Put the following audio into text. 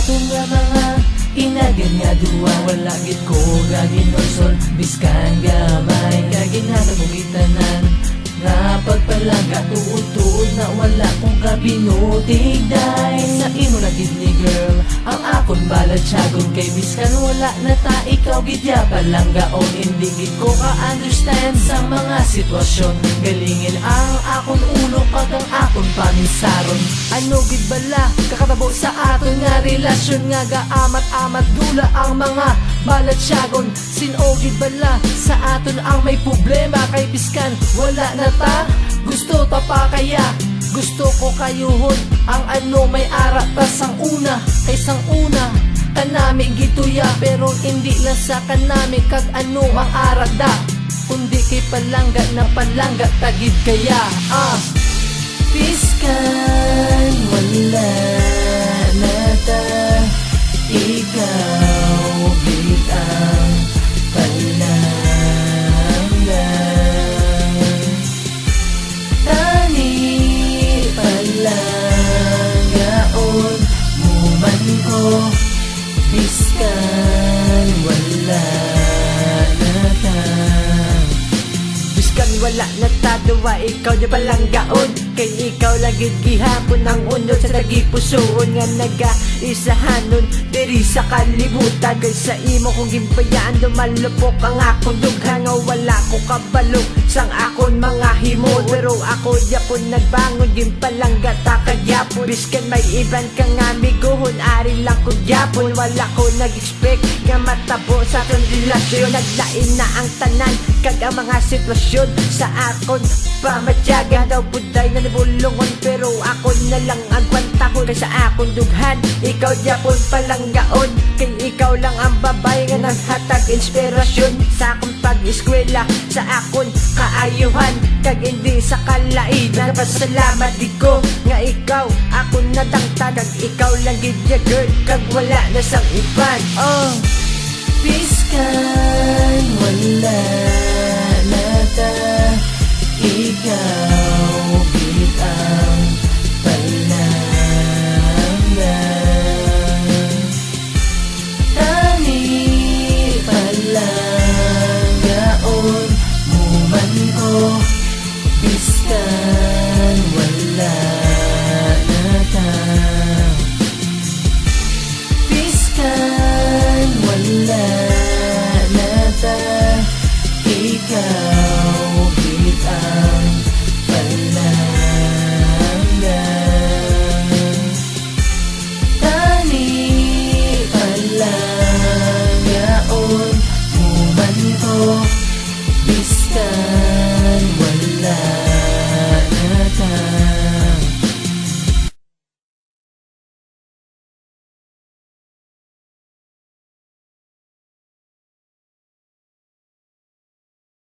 aton nga mga inagan nga duwa. Wala gid ko nga ginosol biskan gamay kaginhatag kong itanan nga pagpalangga tuod-tuod na wala kong kabinutig dahil sa imo na gid ni girl ang akon balad siyagon kay biskan wala na ta ikaw gid ya palanggaon. Hindi gid ko ka-understand sa mga sitwasyon galingin ang akon ulo kag ang akon paminsaron. Ano gid bala kakatabo sa aton nga relasyon nga gaamat-amat dula ang mga balad siyagon. Sinogid bala sa aton ang may problema kay biskan wala na ta gusto ta pa kaya gusto ko kayuhon ang ano may ara ta sang una kay sang una kanami gituya pero hindi lang sa kanami kag ano ang ara da kundi kay palangga na palangga tagid kaya biskan wala na ta ikaw gid ang palangga tani palanggaon mo man ko biskan wala na ta biskan wala na ta duwa ikaw di palanggaon kay ikaw lagid gihapon ang unod sa tagipusoon nga nagaisahanon diri sa kalibutan kay sa imo kong gimbayaan dumalupok ang akong dugha nga wala ko kabalo sang akon mga himo pero ako yapon nagbangon gimpalangga ta kagyapon biskan may iban ka nga miguhon ari lang ko gyapon wala ko nag-expect nga matabo sa aton relasyon naglain na ang tanan kag ang mga sitwasyon sa akon pamatyagan daw buday na nabulungon pero ako na lang ang pantahon kay sa akong dughan ikaw yapon palanggaon kay ikaw lang ang babay nga naghatag inspirasyon sa akong pag-eskwela sa akon kaayuhan kag hindi sa kalain nagpasalamat di ko nga ikaw ako nadangtag kag ikaw lang gid ya girl kag wala na sang iban biskan wala na ta ikaw gid ang palangga tani palanggaon mo man ko biskan wala na ta biskan wala na ta ikaw gid ang palangga tani palanggaon mo man ko biskan wala